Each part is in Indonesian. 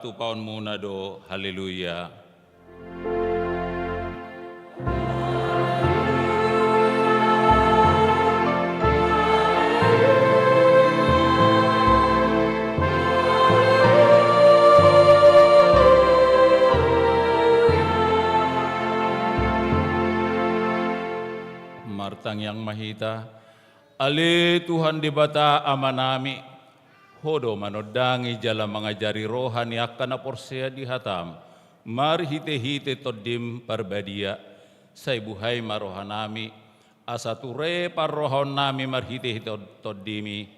Tupaon muna do, haleluya. Martang yang mahita, ale Tuhan di bata amanami, hodo manodangi jala mengajari rohani akan aporsea di hatam, mar hite-hite todim parbadia, say buhay marohanami, asa ture parrohon nami mar hite-hite todimi,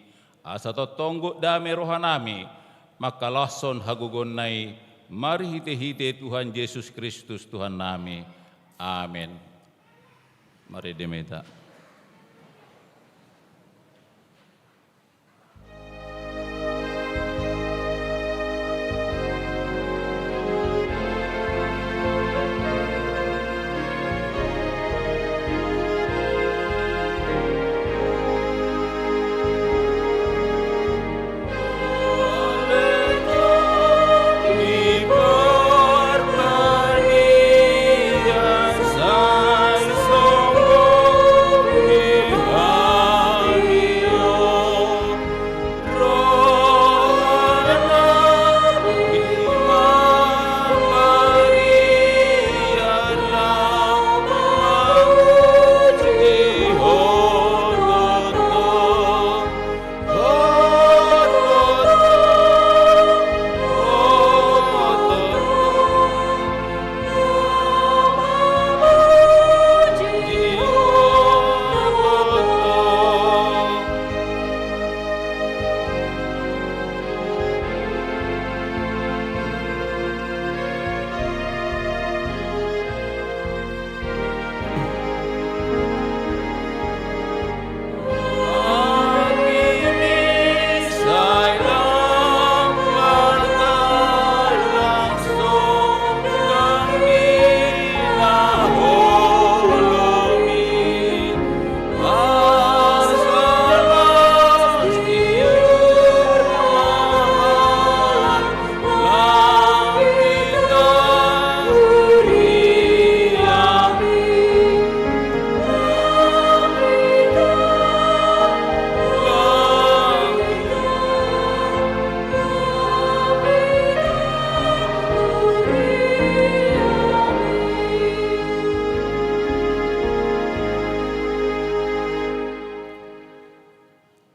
asa totonggo dami rohanami, maka lason hagugon nai, mar hite-hite Tuhan Yesus Kristus Tuhan nami. Amin. Mari demeta.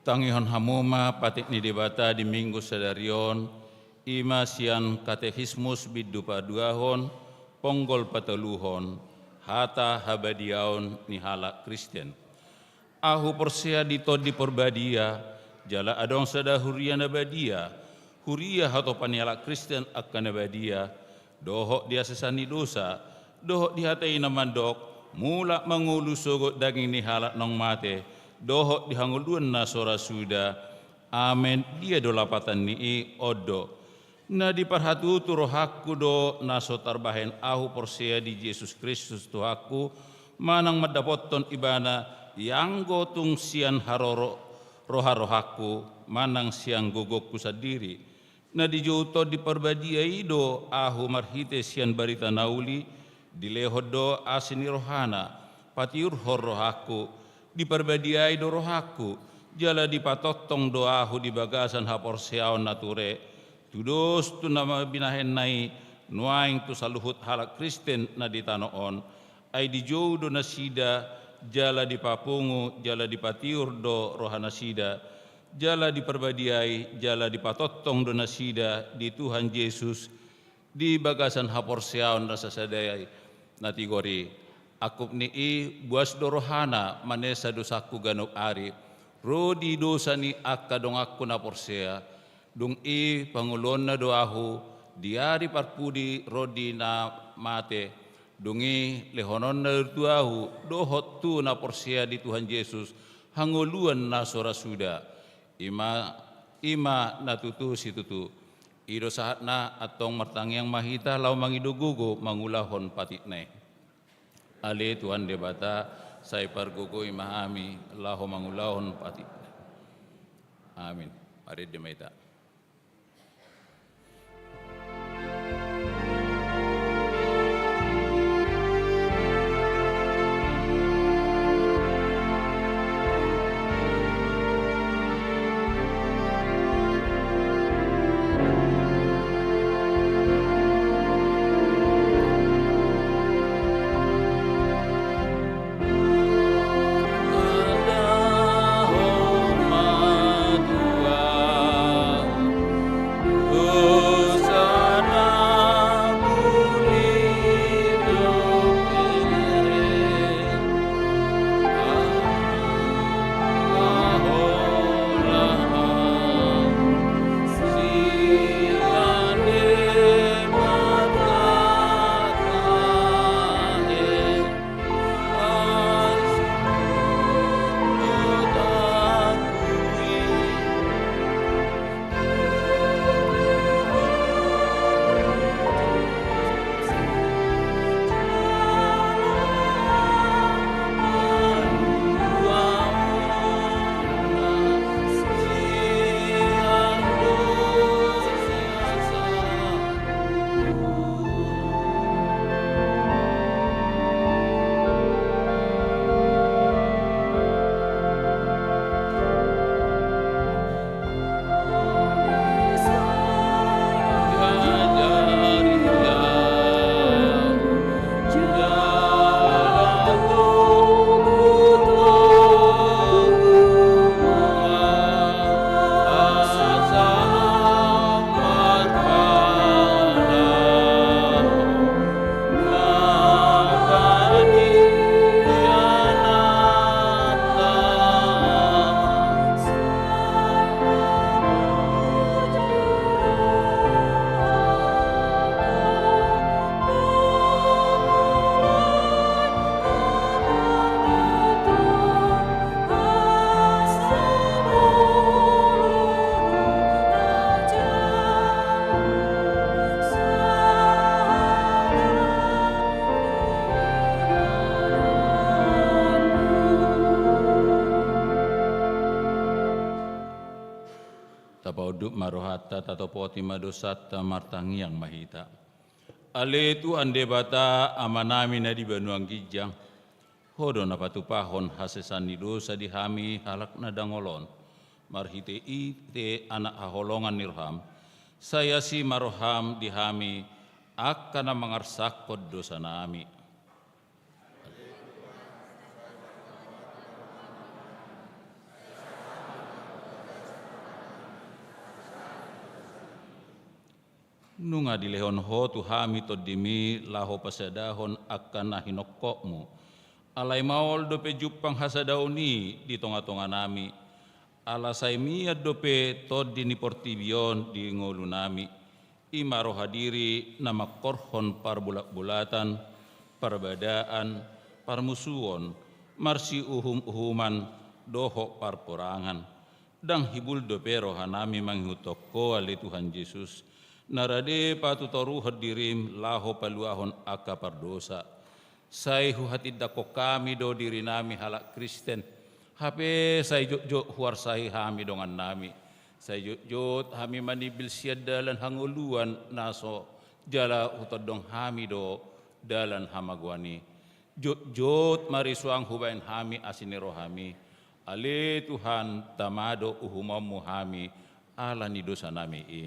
Tangihon hamuma patik ni debata di minggu sadarion, ima sian katekismus bidu paduahon, ponggol pateluhon, hata habadiaon ni halak Kristen. Ahu persea ditodi perbadia, jala adong sada huria nabadia, huria hato panialak Kristen akan nabadia, dohok dia sesani dosa, dohok dihatai namandok, mula mangulu sogot daging ni halak nong mate, dohok dihanguluan na sora suda, amen dia do lapatan ni odo. Na diparhatu tu rohaku do naso tarbahen ahu persea di Yesus Kristus Tuhaku, manang madapoton ibana yang gotung sian haroro rohaku, manang siang gogokku sadiri. Na dijuto di perbadiai do ahu marhite sian barita nauli, dilehodo asini rohana, patiur hor rohaku, diperbadiai do rohaku, jala dipatotong doahu di bagasan haporseaon nature, tudos tu nama binahen nai, nuaing tu saluhut halak Kristen na ditanoon, ay dijou do nasida, jala dipapungu, jala dipatiur do rohana sida, jala diperbadiai, jala dipatotong do nasida di Tuhan Yesus, di bagasan haporseaon rasa sadayai, natigori, akup ni buas dorohana manesa dosaku ganok ari, rodi dosa ni akka dong aku na porsea, dong pangulon na doahu, diari parpudi rodi na mate, dongi lehonon na doahu, dohot tu na porsea di Tuhan Yesus, hanguluan na sora suda, ima na tutu si tutu, ido saat na atong martang yang mahita lau mangidugugo mangulahon patikne. Ale Tuhan debata, saya pargogo imahami, Allahu mangulahon pati. Amin. Mari demeta. Hoduk marohata tato poti madosata martangi yang mahita. Ale tu ande bata amanami na di banuang gijang. Hodo na patupahon hasesani dosa dihami halak na dangolon. Marhite ite anak haholongan nirham. Saya si maroham dihami akan mangarsakod dosa nami. Nunga dilehon ho tuhami todimi laho pasadahon akan nahinokokmu. Alai maol dope jupang hasadauni di tonga-tonga nami. Alasai mia dope tod dini portibion di ngolu nami. Imaro hadiri nama korhon parbulak-bulatan, perbedaan, parmusuon, marsi uhuman, doho parporangan. Dang hibul dope rohanami manghutoko ali Tuhan Yesus. Narade patutoru hadirim laho paluahon aka pardosa. Sai huhati dako kami do diri nami halak Kristen. Hape sai jok huar sai hami dongan nami. Sai jok hami manibil siad dalan hanguluan naso jala utodong hami do dalan hamaguani. Jok mari suang hubain hami asinero hami. Ale Tuhan tamado uhumamu hami ala ni dosa nami i.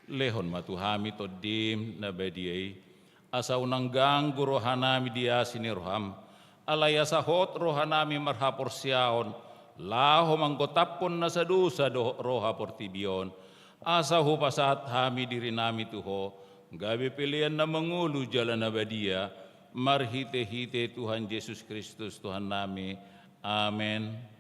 Lehon matuhami todim na bediai asa unanggang rohanami dia sinirham alaya sahot rohanami marhapor siaon laho manggotapon na sadusa do roha portibion asa ho pasat hami diri nami tuho gabi pilihan na mengulu jalan abadia marhite-hite Tuhan Yesus Kristus Tuhan nami. Amen.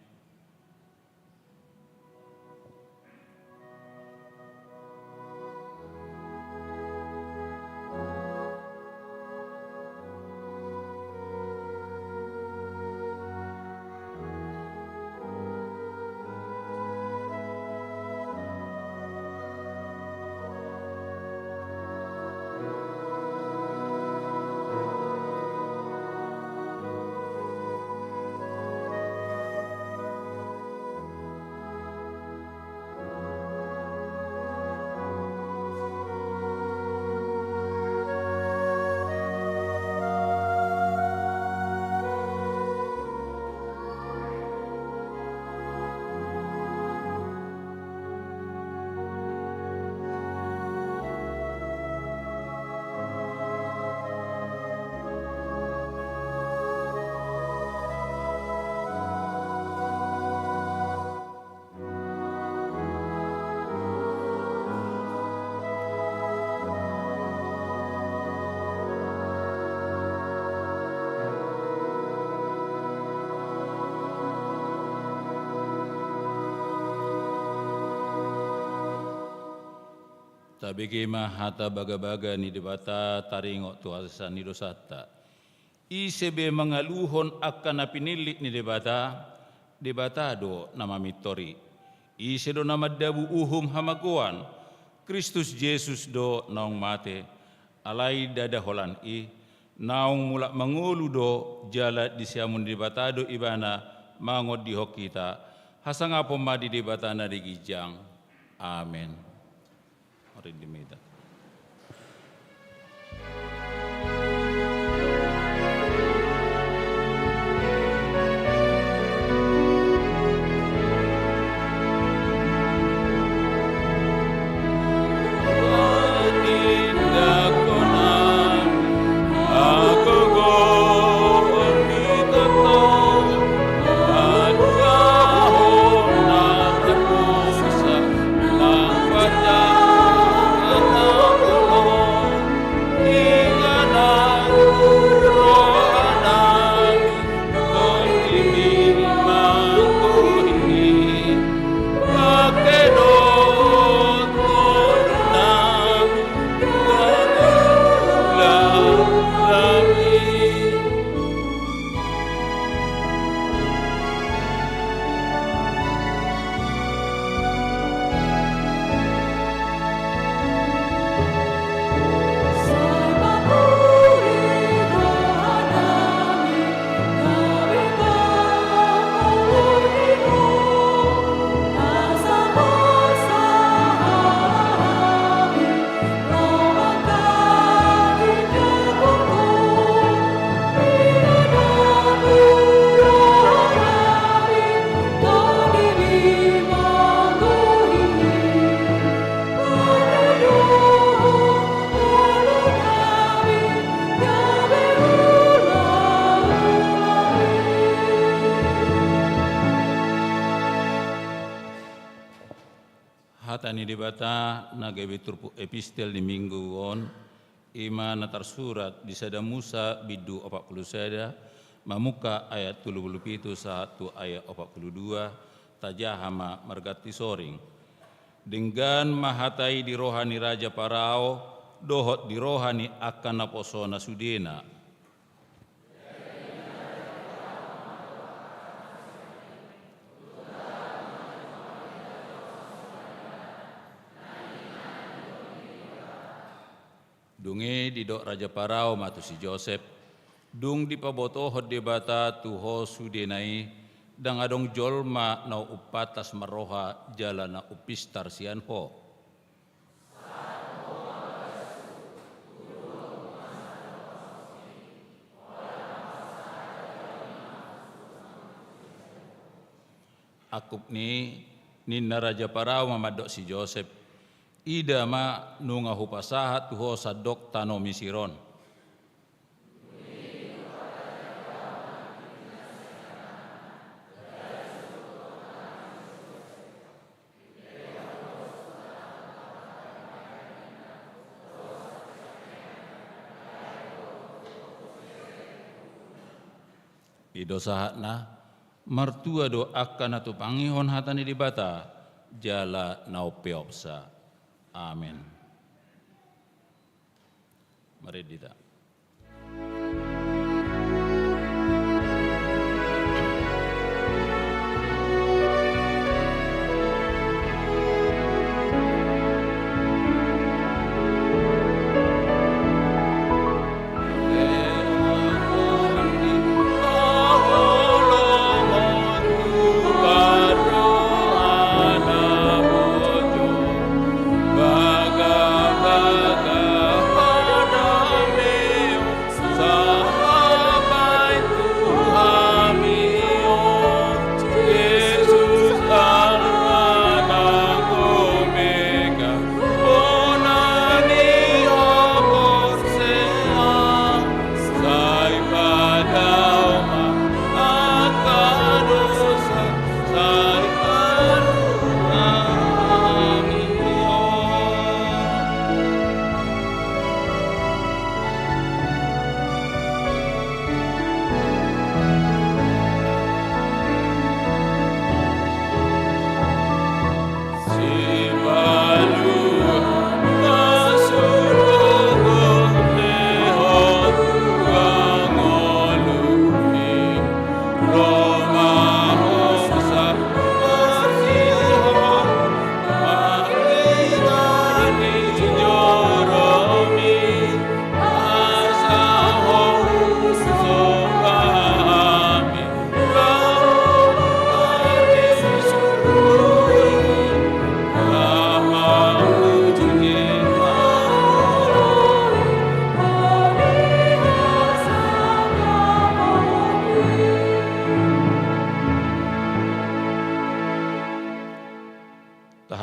Tabigi mahata baga-baga ni debata taringok tuhasan ni dosata. Isebe mengaluhon akan napinilit ni debata do nama mitori. Ise do nama dabu uhum hamaguan. Kristus Yesus do naung mate. Alai dada holan i. Naung mulak mengulu do jala di siamun debata do ibana mangod di hokita. Hasanga pomadi debata na di gijang. Amen. Dimita. Oh hatani dibata nagabe turpu epistel di minggu on ima natar surat di sada Musa bidu 40 sada mamuka ayat 37 satu ayat 42 tajahama margati soring dengan mahatai di rohani Raja Parao dohot di rohani akan naposona sudena dunge di dok Raja Parao matu si Joseph dung di pabotohot debata tuho sudenai dang adong jolma nau upatas maroha jalana upistar sian ho akup ni ninna Raja Parao mamadok si Joseph ida ma nunga hupasahat tuho sadok tano misiron. Ido sahatna martua do akan atu pangihon hatani dibata jala nau peopsa. Amin. Mari dita.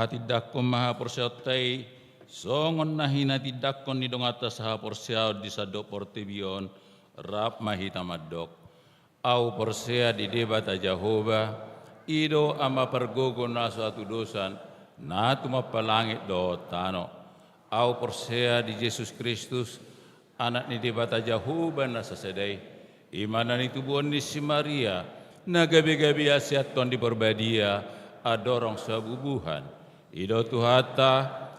Tidakon maha porsiautai songon nahina tidakon ni dong atas ha porsiau di sadok portebion rap mahita madok au porsia di debata Jehovah ido ama pergogo na suatu dosan na tuma palangit do tano au porsia di Yesus Kristus anak ni debata Jehovah na sasedai imanan itu buon di si Maria na gabi-gabi asiaton di perbadia adorong sabubuhan ido tuhata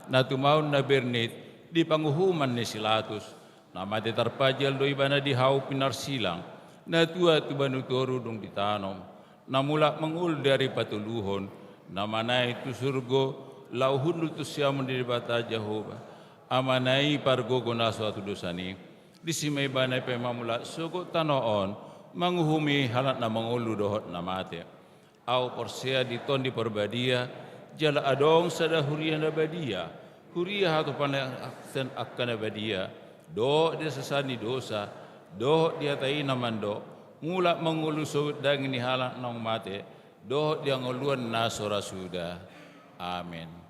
na tumaun na bernit di panguhuman ni Silatus na mati tarpajal do ibana di hau pinarsilang na tua tu banutoru dong ditanom na mula mengul dari patuluhon na manai tu surgo lauhun tu siamun di bata Jehovah amanai pargogo na suatu dosani di simay banai pemamula sugo tanoon manguhumi halat na mengulu dohot na mati au porsia di ton di perbadia jala adong sada huria na badia huria hatu panai aksen akan badia do dia sesani dosa do dia tai namando mula mengulusu dang ni halak nong mate do dia nguluan nasora sudah amin.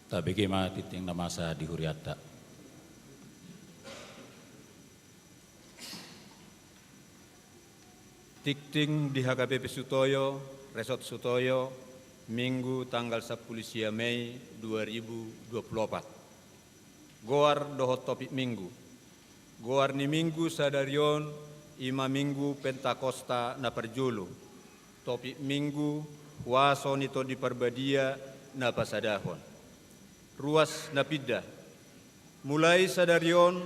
Tabege ma titing namasa di Huriata. Tikting di HKBP Sutoyo, Resort Sutoyo, Minggu tanggal 10 Mei 2024. Goar dohot topik Minggu. Goar ni Minggu sadarion ima Minggu Pentakosta na perjulu. Topik Minggu waso nito di perbadia na pasadahon. Ruas na pidda. Mulai sadarion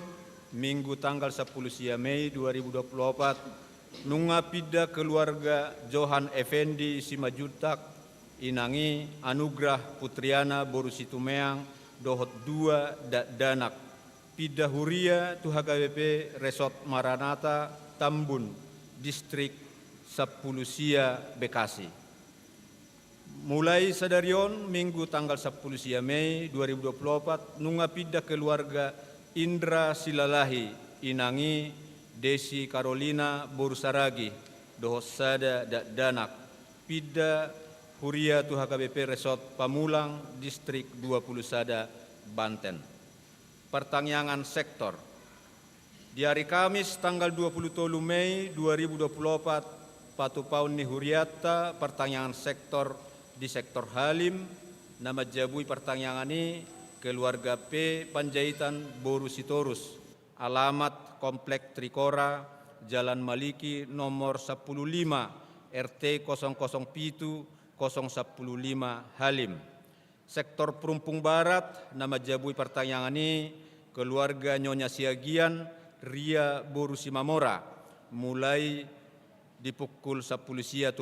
Minggu tanggal 10 Mei 2024 nunga pidda keluarga Johan Effendi Simajutak inangi Anugrah Putriana Borusitumeang dohot 2 danak pidda huria tu HKBP Resort Maranata Tambun Distrik 10 Bekasi. Mulai sadarion Minggu tanggal 10 Mei 2024 nunga pidda keluarga Indra Silalahi inangi Desi Carolina Borusaragi dohot sada danak pidda huria tu HKBP Resort Pamulang Distrik 20 Sada Banten. Pertanyaan sektor. Di hari Kamis tanggal 23 Mei 2024 patu paun ni huriata pertanyaan sektor di sektor Halim nama jabui pertanyaan ini keluarga P Panjaitan Borusitorus alamat Komplek Trikora, Jalan Maliki nomor 15, RT 007 015 Halim. Sektor Perumpung Barat, nama jabui pertanyaan ini, keluarga Nyonya Siagian, Ria Borusimamora, mulai di pukul 10.30,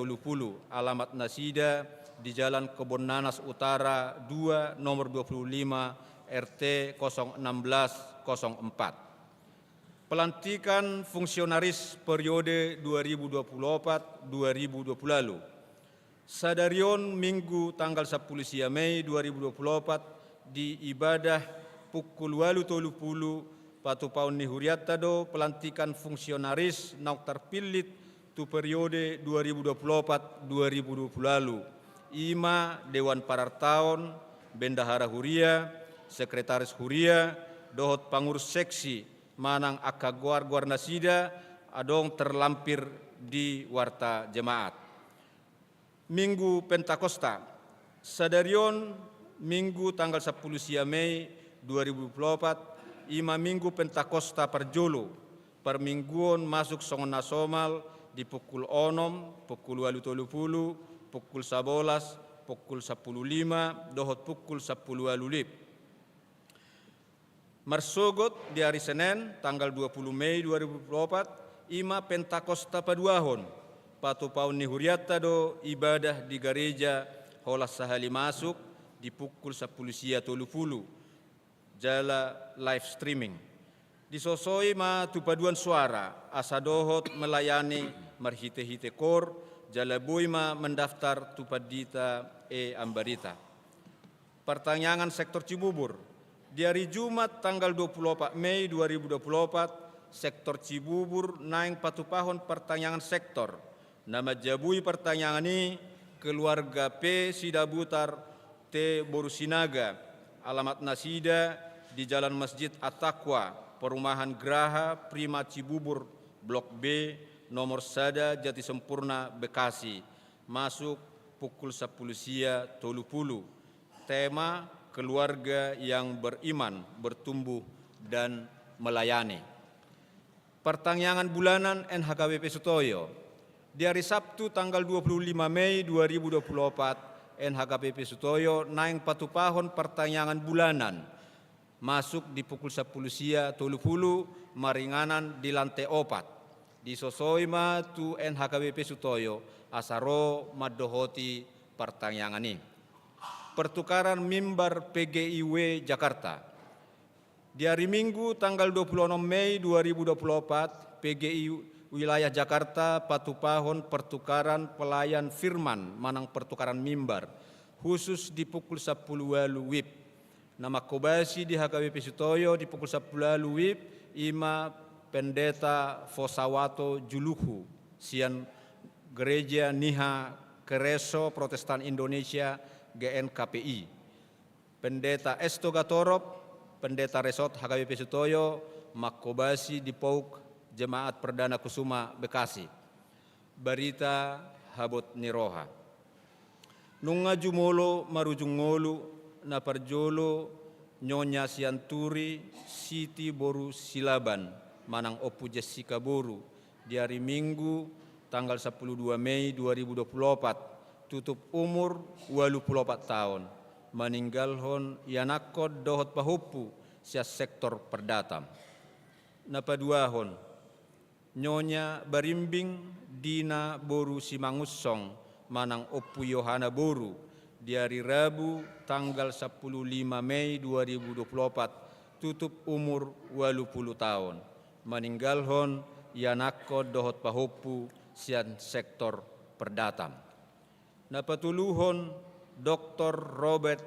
alamat Nasida di Jalan Kebon Nanas Utara 2, nomor 25, RT 01604. Pelantikan fungsionaris periode 2024-2020 lalu. Sadarion Minggu tanggal 10 Mei 2024 di ibadah pukul 8.30 patu paun ni huriata do pelantikan fungsionaris nauk terpilit tu periode 2024-2020 lalu. Ima Dewan Parartaon, Bendahara Huria, Sekretaris Huria, dohot pangurus seksi manang akaguar guar nasida adong terlampir di warta jemaat. Minggu Pentakosta. Sadarion Minggu tanggal 10 Mei 2024 ima Minggu Pentakosta perjolo. Permingguan masuk songon nasomal di pukul 6, pukul 8.30, pukul 11, pukul 10.05, dohot pukul 10.00. Marsogot di hari Senin tanggal 20 Mei 2024 ima Pentakosta paduahon patu paun ni huriata do ibadah di gereja holas sahali masuk di pukul 10.30 jala live streaming disosoi ma tu paduan suara asa dohot melayani marhite-hite kor jala boima mendaftar tu padita ambarita. Pertanyaan sektor Cibubur. Di hari Jumat tanggal 24 Mei 2024, sektor Cibubur naing patu pahon pertanyaan sektor. Nama jabui pertanyaan ini keluarga P Sidabutar T Borusinaga, alamat Nasida di Jalan Masjid At-Taqwa, Perumahan Graha Prima Cibubur, Blok B, nomor Sada Jati Sempurna Bekasi, masuk pukul 10.30. Tema keluarga yang beriman, bertumbuh, dan melayani. Pertanyaan bulanan NHKBP Sutoyo. Di hari Sabtu tanggal 25 Mei 2024, NHKBP Sutoyo naing patu pahon pertanyaan bulanan. Masuk di pukul 10.30 maringanan di lantai 4. Di sosoima tu NHKBP Sutoyo asaro madohoti pertanyaan ini. Pertukaran mimbar PGIW Jakarta. Di hari Minggu tanggal 26 Mei 2024, PGI wilayah Jakarta patu pahon pertukaran pelayan firman manang pertukaran mimbar khusus di pukul 10 WIB. Nama kobasi di HKBP Sutoyo di pukul 10 WIB ima Pendeta Fosawato Juluhu sian Gereja Niha Kereso Protestan Indonesia GNKPI. Pendeta Esto Gatorop, Pendeta Resort HKBP Sutoyo, Makobasi di Pauk, Jemaat Perdana Kusuma Bekasi. Barita Habot Niroha. Nunga jumolo marujung ngolu na parjolo Nyonya Sianturi Siti Boru Silaban Manang Opu Jessica Boru di hari Minggu tanggal 12 Mei 2024 tutup umur 84 tahun. Meninggalhon yanakod dohot pahupu sia sektor perdatam. Napaduahon Nyonya Barimbing Dina Boru Simangussong Manang Opu Yohana Boru di hari Rabu tanggal 15 Mei 2024 tutup umur 80 tahun. Meninggalhon yanakod dohot pahupu sian sektor perdatam. Napatuluhon Dr. Robert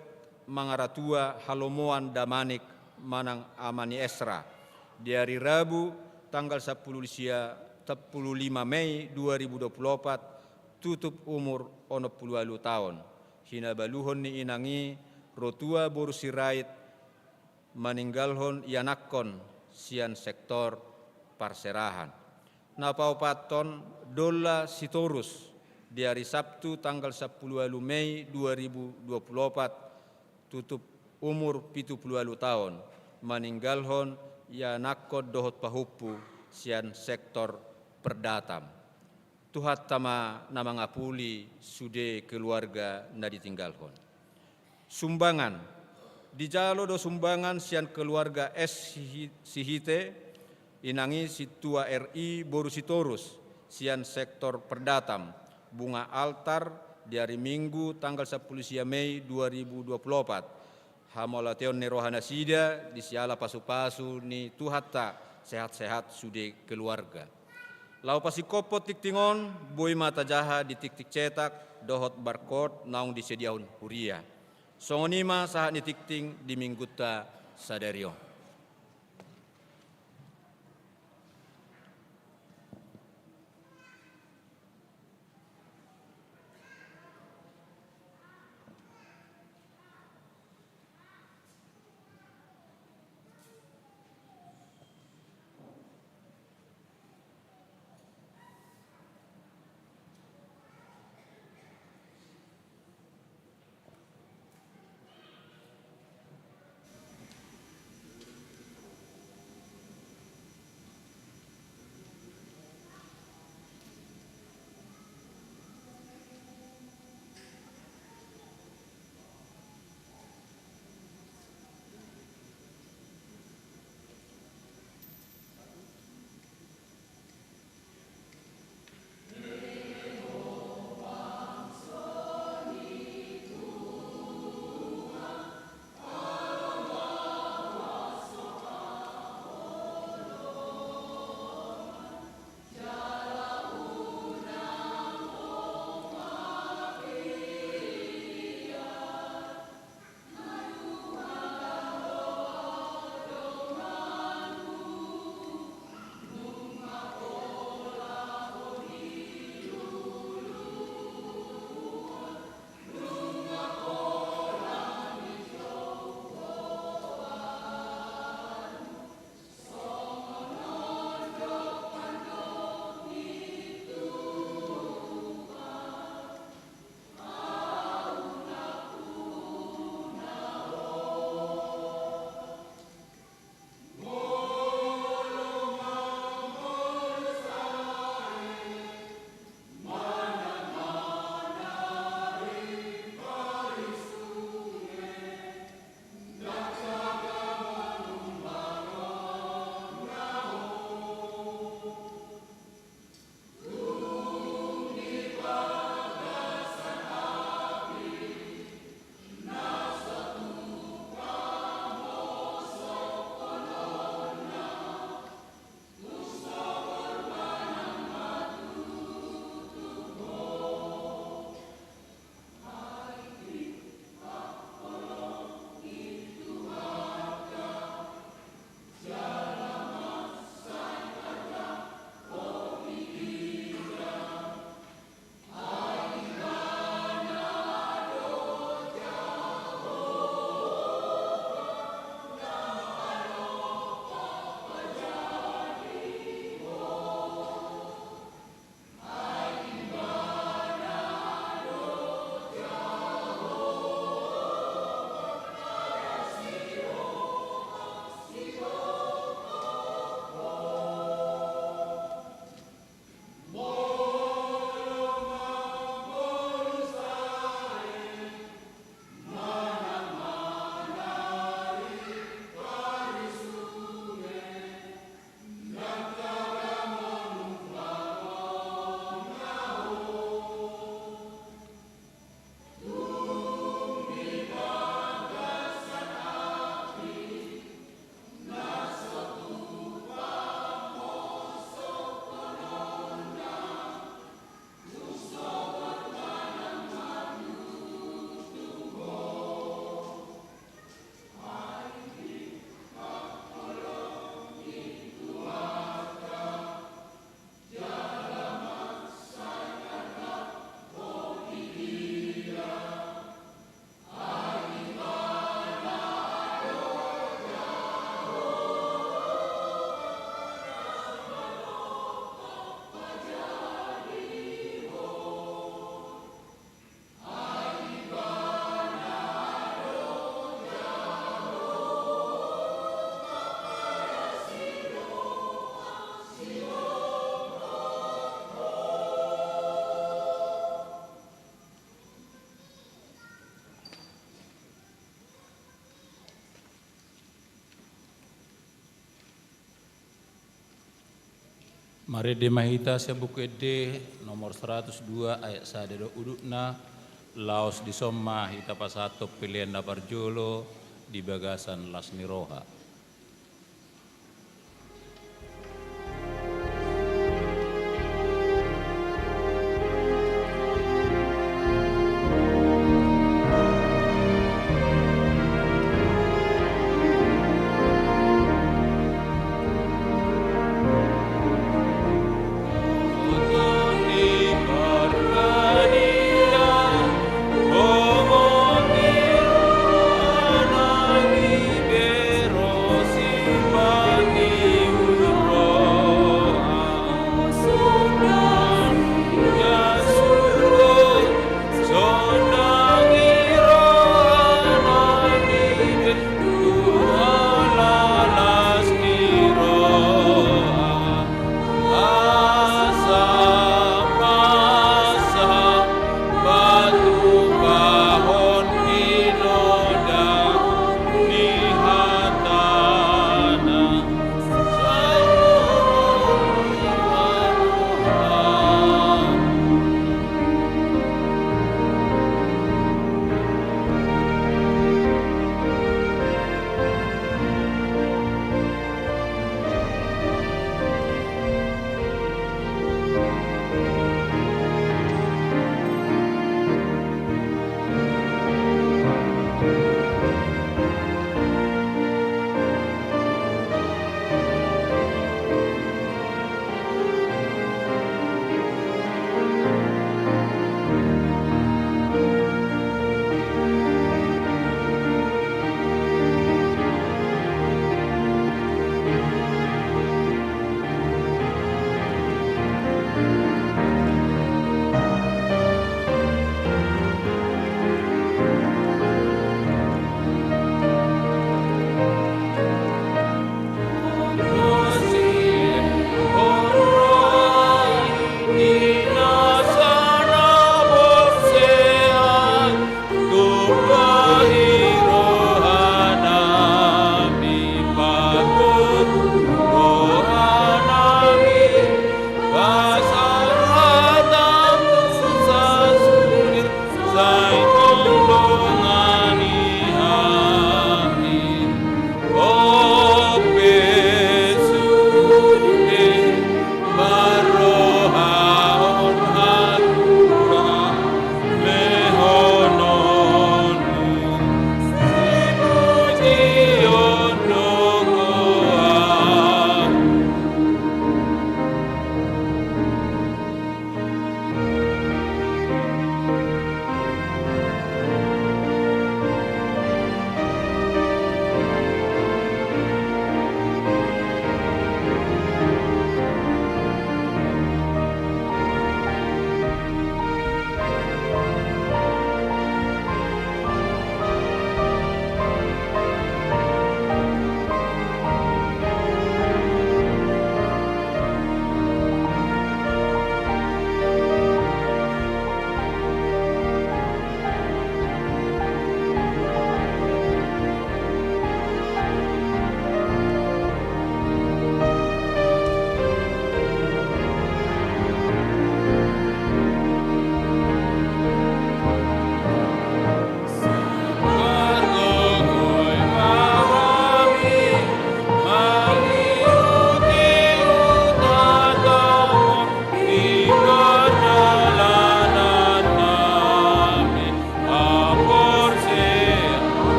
Mangaratua Halomoan Damanik Manang Amani Esra di hari Rabu tanggal 15 Mei 2024 tutup umur 80 tahun. Hinabaluhon ni inangi rotua Boru Sirait meninggalhon yanakkon sian sektor parserahan. Napaupaton Dola Sitorus di hari Sabtu tanggal 10 Mei 2024 tutup umur 70 tahun. Meninggalhon yanakkod dohot pahupu sian sektor perdatam. Tuhat tama nama ngapuli sude keluarga na ditinggalhon. Sumbangan dijalo do sumbangan sian keluarga S Sihite inangi situa RI Boru Sitorus sian sektor perdatam bunga altar di hari Minggu tanggal 10 Mei 2024. Hamolateon nerohana sida di siala pasu-pasu ni tuhatta sehat-sehat sude keluarga. Lau pasikopo tiktingon boy mata jaha di tik-tik cetak dohot barcode naung disediaun huria. Songonima saat ni tikting di minggutta sadario. Mari dimahita sa buku D nomor 102 ayat 1 udukna laos di somma hita pasato pilihan dapar jolo di bagasan las niroha.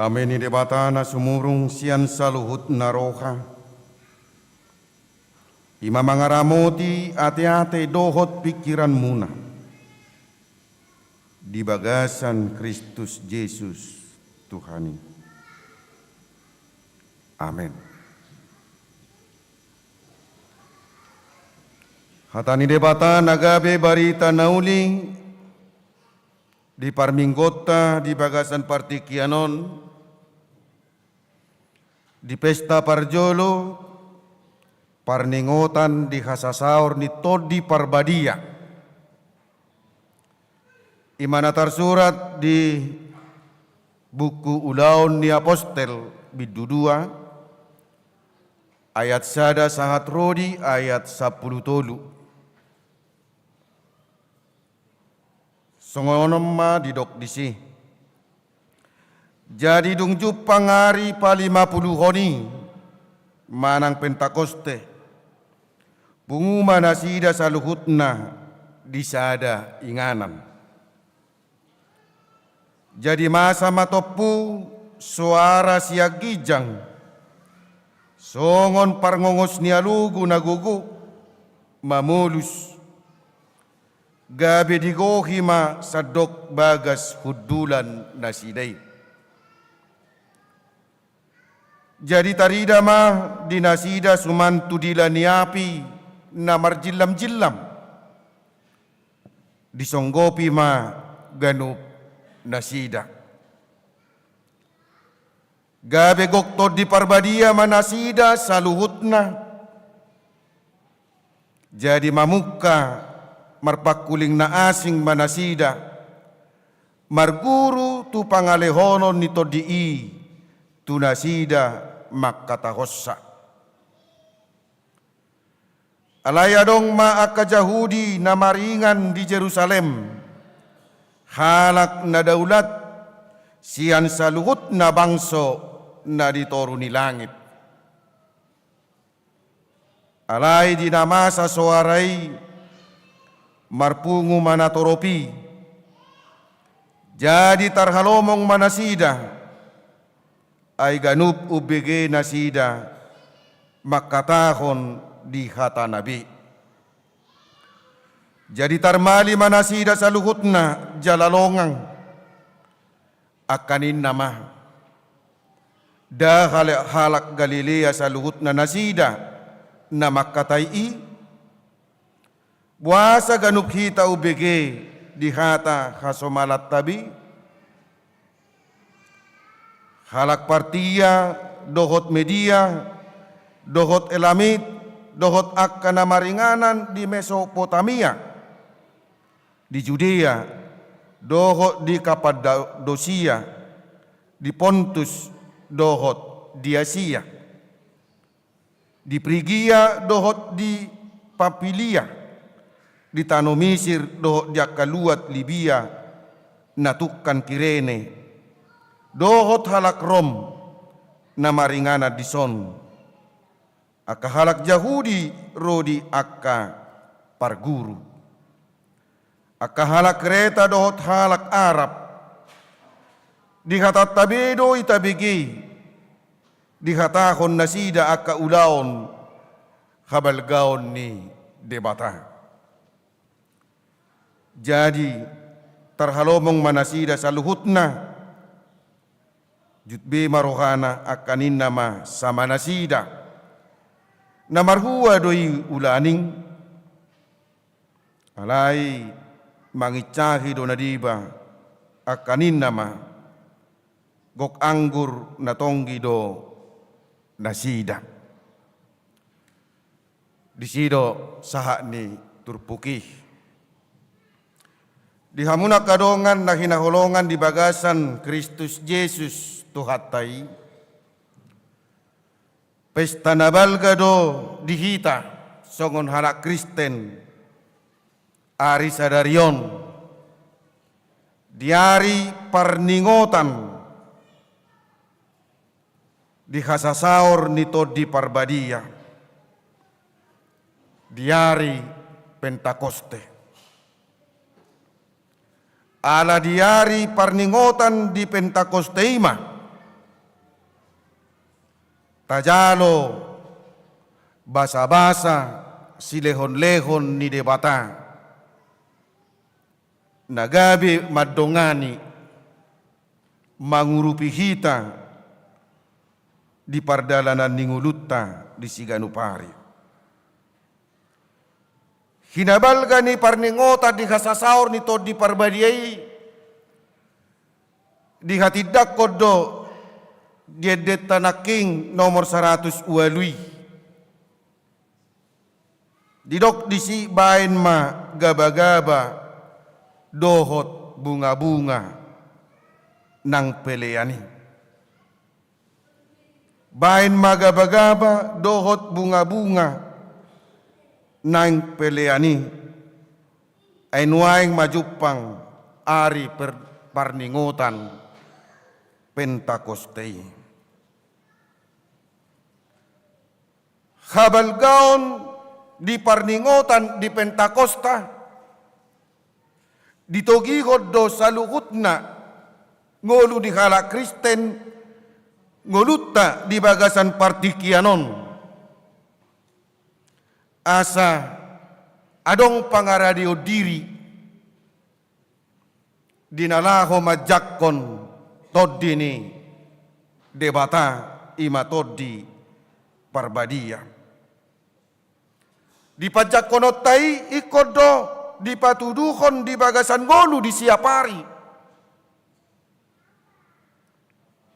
Dameni debatana sumurung sian saluhut naroha. Ima mangaramoti ate-ate dohot pikiran muna. di bagasan Kristus Yesus Tuhani. Amin. Hatani debata nagabe barita nauli di parminggota di bagasan partikianon di pesta parjolo parningotan di hasasaur ni todi parbadia imana tersurat di buku ulaun ni apostel bidu 2 ayat sada sahat rodi ayat 10 tolu. Songonom ma didok disi. Jadi dungjup pangari pa 50 honi manang Pentakoste. Bungu manasida saluhutna disada inganan. Jadi masa matopu suara siagijang. Songon parngongos nialugu nagugu mamulus. Gabi digohima sadok bagas hudulan nasidai. Jadi tarida mah dinasida sumantu dilaniapi na marjilam-jilam. Disonggopi mah ganup nasida. Gabe gokto di parbadia manasida saluhutna. Jadi mamuka marpakuling na asing manasida, marguru tu pangalehonon nito dii, tu nasida makatahossa. Alayadong maaka Jahudi na maringan di Jerusalem, halak na daulat, siyan saluhut na bangso na ditoru ni langit. Alay dinamasa soaray, marpungu manatoropi, jadi tarhalomong manasida, ay ganup ubege nasida, makatahon di hata nabi. Jadi tarmali manasida sa luhutna jalalongang, akanin nama, da halak Galilea sa luhutna nasida, na makatai buasa ganuk hita ubege di hata hasomalat tabi. Halak partia, dohot media, dohot elamit, dohot akkana maringanan di Mesopotamia, di Judea, dohot di Kapadosia, di Pontus, dohot di Asia, di Prigia, dohot di Papilia, di Tano Misir dohot dia kaluat Libya natukan Kirene dohot halak Rom na maringana dison aka halak Yahudi rodi aka parguru aka halak Kreta dohot halak Arab di hatat tabedo itabigi di hatahon nasida aka ulaon habalgaon ni debata. Jadi tarhalomong manasida saluhutna jutbe marohana akanin nama sama nasida namarhua doi ulaning alai mangicahi do nadiba akanin nama gok anggur natonggi do nasida disido sahak ni turpukih. Dihamuna kadongan na hinaholongan di bagasan Kristus Yesus tuhatai. Pesta nabalga do dihita songon hanak Kristen ari sadarion. Diari parningotan di hasasaur nito di parbadia. Diari Pentakoste. Ala diari parningotan di Pentakosteima. Tajalo basa-basa silehon-lehon ni debata. nagabe madongani mangurupi hita di pardalanan ningulutta di Siganupari. Hinabalga ni parningota di kasasaur ni to di parbadiai di hatidak kodo diedet tanaking nomor 100 ualui. Didok disi bain ma gaba-gaba dohot bunga-bunga nang peleani. Bain ma gaba-gaba dohot bunga-bunga nang peleani. Ainuaing majupang ari parningotan Pentakostei. Habalgaon di parningotan di Pentakosta ditogihod do salukutna ngolu di hala Kristen ngolutta di bagasan partikianon asa adong pangaradio diri dinalaho majakkon toddini debata ima toddi parbadia. Di pajak konotai ikodo dipatuduhon di bagasan ngolu di siapari.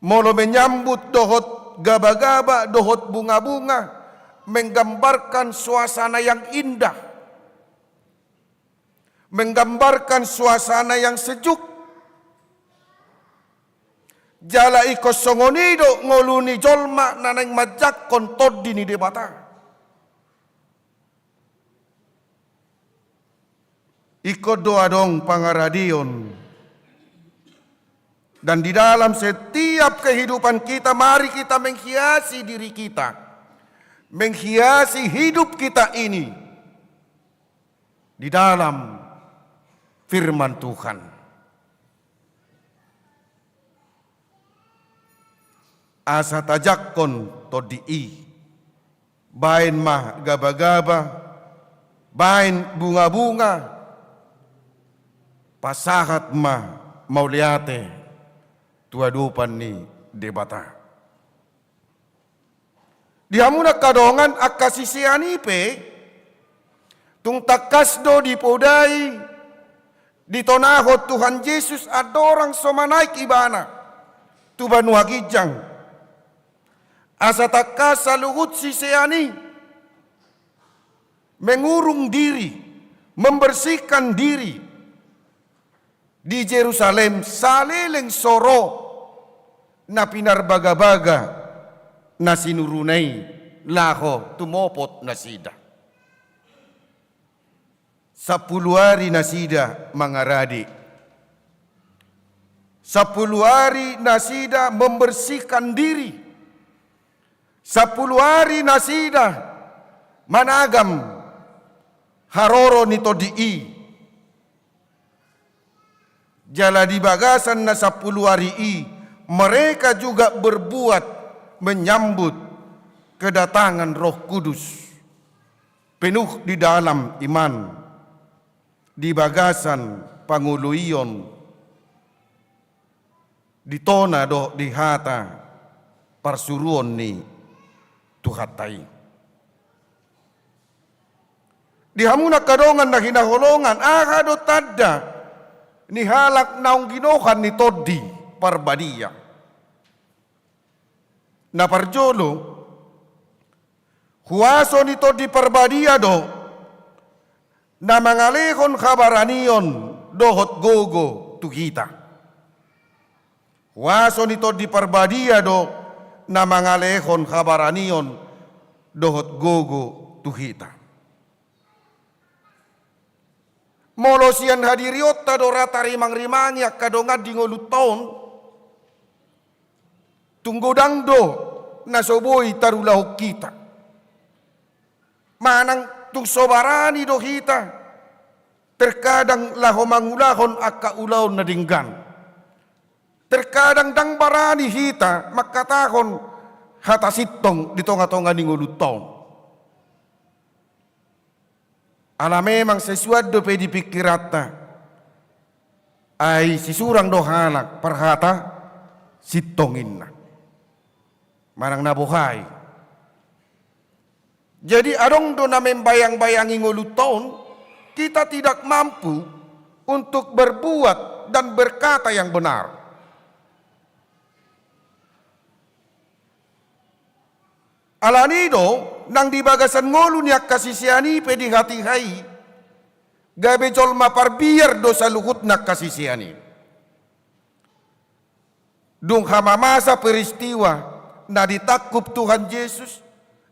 Molo menyambut dohot gaba-gaba, dohot bunga-bunga, menggambarkan suasana yang indah. Menggambarkan suasana yang sejuk. Jala iko songonido ngoluni jolma nanang majak kontod dini debata. Iko doa dong pangaradion. Dan di dalam setiap kehidupan kita, mari kita menghiasi diri kita. Menghiasi hidup kita ini. Di dalam firman Tuhan. Asa tajakkon todii. Bain mah gaba-gaba. Bain bunga-bunga. Pasahat ma mauliate tuadupan ni debata. Dihamuna kadongan akasisianipe tung takasdo dipodai ditonahot Tuhan Yesus adorang somanaik ibana tuban wagijang asa takas saluhut siseani mengurung diri membersihkan diri di Jerusalem saleleng soro na pinarbaga-baga na sinurunay laho tumopot na sida. 10 hari na sida mga radi. 10 hari na sida membersihkan diri. 10 hari na sida managam haroro nito dii. Jala di bagasan na 10 hari mereka juga berbuat menyambut kedatangan Roh Kudus. Penuh di dalam iman. Di bagasan panguluion. Ditona do di hata parsuruon ni Tuhatai. Dihamuna kadongan na hinaholongan do tadda ni halak naung ginohan ni toddi parbadia. Na parjolo huaso ni toddi parbadia do na mangalehon kabaranion dohot gogo tukita. Huaso ni toddi parbadia do na mangalehon kabaranion dohot gogo tukita. Molosian hadiriot tadora tarimang-rimang yak kadongan di ngolutaon tunggodangdo nasoboy tarulahok kita. Manang tung sobarani do kita terkadang laho mangulahon akka ulaw na dinggan. Terkadang dang barani hita makatahon hatasitong ditong-atongan di ngolutaon. Ala memang sesuatu pe dipikirata ay sisurang do halak parhata sitongin na. Manang nabuhay. Jadi adong do na membayang-bayangi nguluton, kita tidak mampu untuk berbuat dan berkata yang benar. Alanido nang dibagasan ngolu niya kasisiani pedi hati hai gabe jolma parbiar dosa luhut na kasisiani. Dung hamamasa peristiwa na ditakup Tuhan Yesus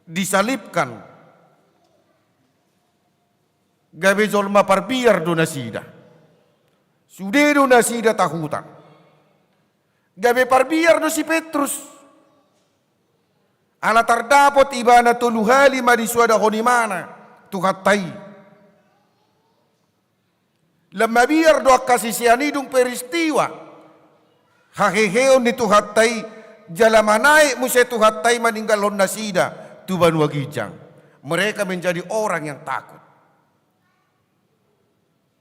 disalibkan. Gabe jolma parbiar do nasida. Sude do nasida tahutan. Gabe parbiar do si Petrus. Ala tardapot ibana tuluhali madiswada honimana tuhatay. Lamabiyar do kasisianidong peristiwa. Haheheon ni tuhatay jalamanay mo siya tuhatay maninggalon na sida tuban wagijang. Mereka menjadi orang yang takut.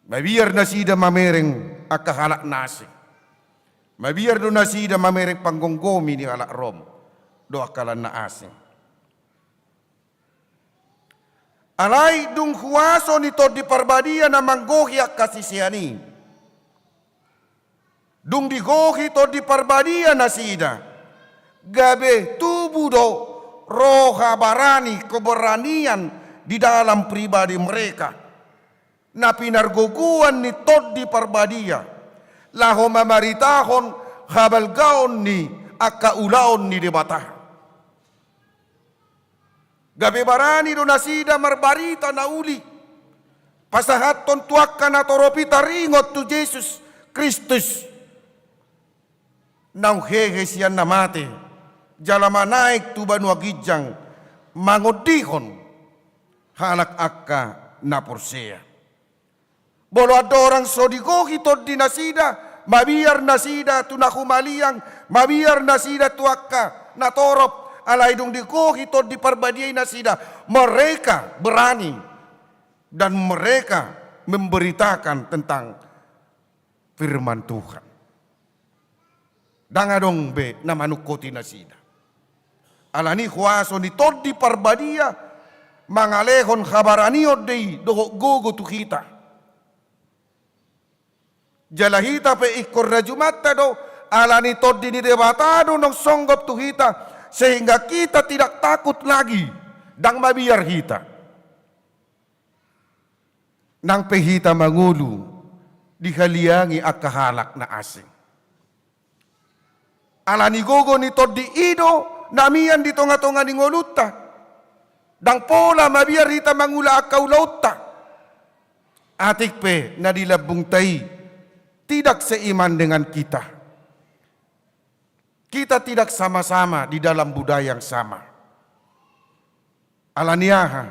Mabiyar na sida mamereng akahalak nasi. Mabiyar do na sida mamereng panggonggomi ni halak Rom. Do akalan na asing. Alay dung huwaso nito di parbadia na manggohi ak kasisiani. Dung digohi to di parbadia na sida. Gabe tubuh do roha barani keberanian di dalam pribadi mereka. Na pinarguguan ni tod di parbadia. Laho mamaritahon habalgaon ni akaulaon ni debatah. Gabe barani do nasida marbarita na uli. Pasahaton tuakka na toropita ringot tu Jesus Kristus. Nang hehes yan na mate. Jalama naik tu banua gijang. Mangodihon. Halak akka na porsea. Bolo ada orang sodigohi to di nasida. Mabiar nasida tu nakumaliang. Mabiar nasida tuakka na torop. Alaidung dikohi to di parbadiai nasida. Mereka berani dan mereka memberitakan tentang firman Tuhan. Dangadong be na manukoti nasida. Alani kuaso ni to di parbadia mangalehon khabaraniod di doho gogo tu kita. Jalahita pe ikor rajumatta do alani to di ni debatado nong songgop tu kita. Sehingga kita tidak takut lagi dang mabiar kita. Nang pehita mangulu dihaliangi akahalak na asing. Alani gogo ni to di ido namian di tonga-tonga ni ngoluta. Dang pola mabiar hita mangula akaulauta. Atik pe na dilabung tay tidak seiman dengan kita. Kita tidak sama-sama di dalam budaya yang sama. Alaniaha,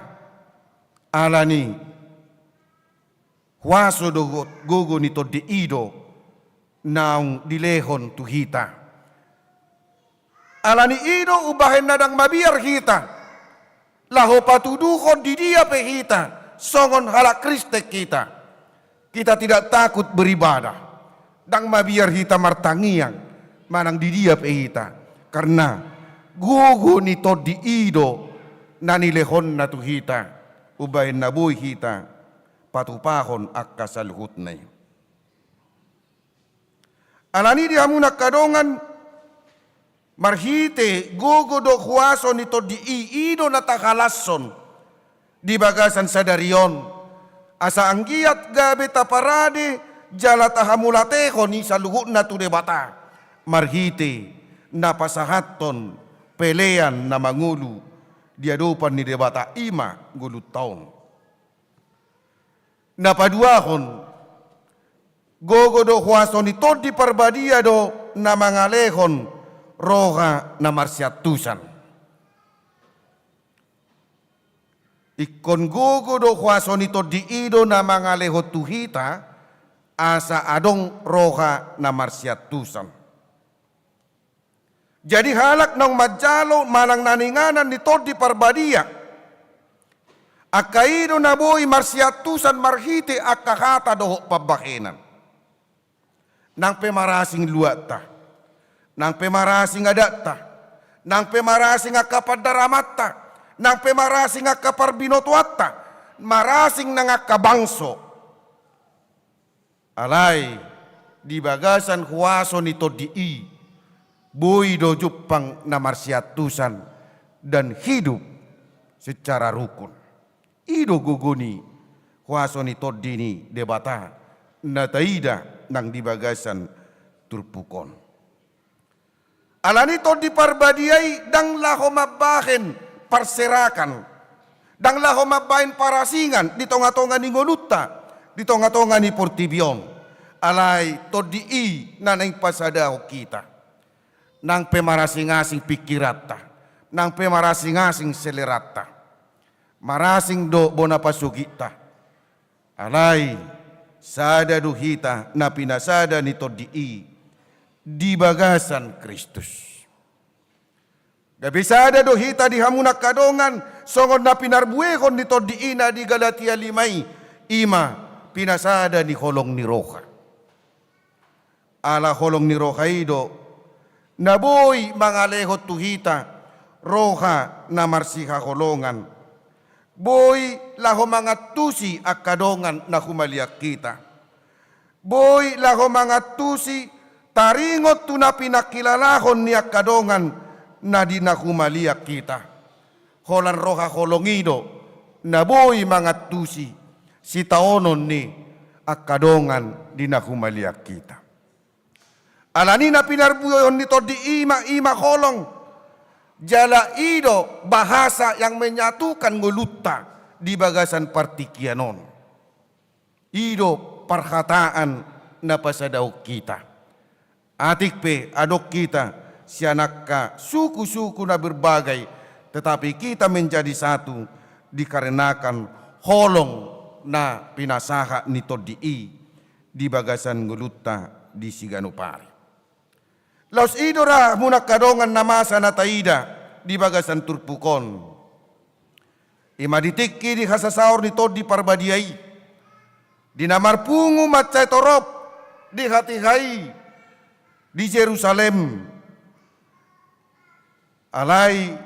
alani, huaso do gogo nito di ido, naung dilehon tu hita. Alani ido ubahen nadang mabiar hita, laho patuduhon di dia pe hita, songon halak Kriste kita. Kita tidak takut beribadah, dang mabiar hita martangiang. Manang di dia pehita karena gugu nito di ido nanilehon na tu hita ubayin na buhay hita patupahon akka saluhut na yun. Alani di hamuna kadongan marhite gugu do huaso nito di ido na takalason di bagasan sadarion asa anggiat gabe taparade jala tahamulateho ni saluhut na tu debata. Marhite na pasahaton pelean na mangulu diadupan ni debata ima gulut taon. Napaduahon gogo do huaso ni todi parbadia do na mangalehon roha na marsyatusan. Ikon gogo do huaso ni todi ido na mangaleho tuhita asa adong roha na marsyatusan. Jadi halak nang majalo malang naninganan ni todi parbadia. Akaino na boy marsyatusan marhite akahata doho pabakenan. nang pemarasing luata, nang pemarasing adatta, nang pemarasing akapadaramatta, nang pemarasing akaparbinotuatta, marasing nang akabangso. Alay, di bagasan huaso nito dii, buy do jupang na marsiatusan dan hidup secara rukun. Ido guguni huaso nito dini debata na taida nang di bagasan turpukon. Alani to di parbadiay dang laho mabahen parserakan, dang laho mabahen parasingan di tonga-tonga ni ngolutta, di tonga-tonga ni portibion. Alay to di nanay pasadaw kita nang pemarasing-asing pikirata, nang pemarasing-asing selerata, marasing do bonapasugita. Alay sada duhita na pinasada nito di bagasan Kristus. Gabisada duhita di hamunak kadongan songon na pinarbuehon nito na di Galatia 5:5 pinasada ni holong ni Roha. Ala holong ni Roha ido naboy mga lehot tuhita Roha na marsiha holongan. Boy laho mga tusi akadongan na humaliak kita. Boy laho mga tusi taringot tu na pinakilalahon ni akadongan na di na humaliak kita. Holan Roha holongido na boy mga tusi si taonon ni akadongan di na humaliak kita. Alani na pinarbuyon nito di ima holong. Jala ido bahasa yang menyatukan ngulutta di bagasan partikianon. Ido perkataan na pasadaw kita. Atik pe adok kita sianakka suku-suku na berbagai tetapi kita menjadi satu dikarenakan holong na pinasaha nito di bagasan ngulutta di Siganupari. Laos idora munak kadongan namasa na taida di bagasan turpukon. Imaditiki di hasasaur nito di parbadiay. Di namarpungu matcay torop di hatihay di Jerusalem. Alay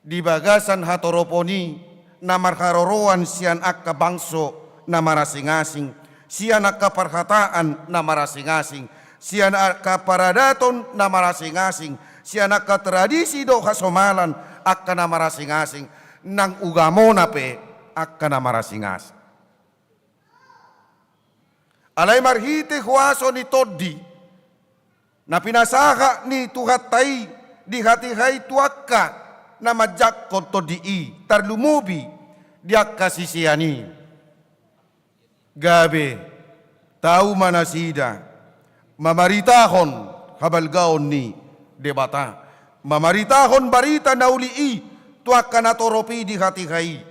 di bagasan hatoroponi namarkaroroan sian akka bangso na marasing-asing, sian akka perkataan na marasing-asing, sian akka paradaton na marasing-asing, sian akka tradisi do kasomalan akka na marasing-asing, nang ugamo na pe akka na marasing-asing. Alay marhite huaso ni Toddi na pinasaka ni tuhatay di hatihay tuakka na majak konto di tarlumubi di akka sisiani. Gabe tau manasida mamaritahon habalgaon ni debata. Mamaritahon barita na ulii tuaka na toropi di hatihay.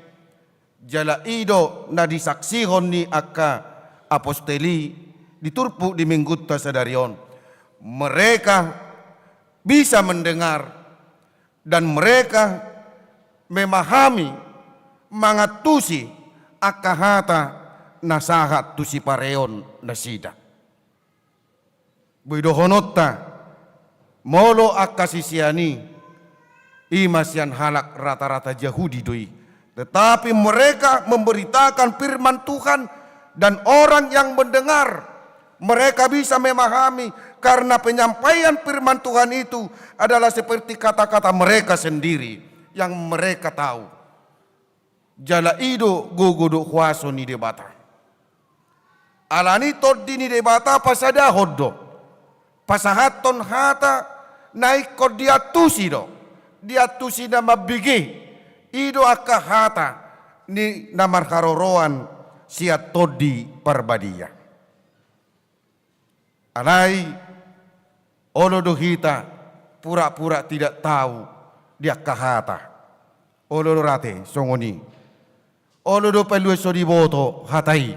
Jala ido na disaksihon ni akka aposteli diturpu di minggutta sadarion. Mereka bisa mendengar dan mereka memahami mangatusi akahata nasahat tusi pareon nasida. Buidohonotta molo akasisiani imasian halak rata-rata Yahudi doi. Tetapi mereka memberitakan firman Tuhan dan orang yang mendengar mereka bisa memahami karena penyampaian firman Tuhan itu adalah seperti kata-kata mereka sendiri yang mereka tahu. Jala ido gugudu huaso ni debata. Alani toddi ni debata pasada hoddo. Pasahaton hata naik ko diatusi do. Diatusi na mabigi. Ido akka hata ni namarkaroroan siat toddi parbadia. Alay olodo hita pura-pura tidak tahu dia kahata. Olodo rate songoni. Olodo pelueso di boto hatai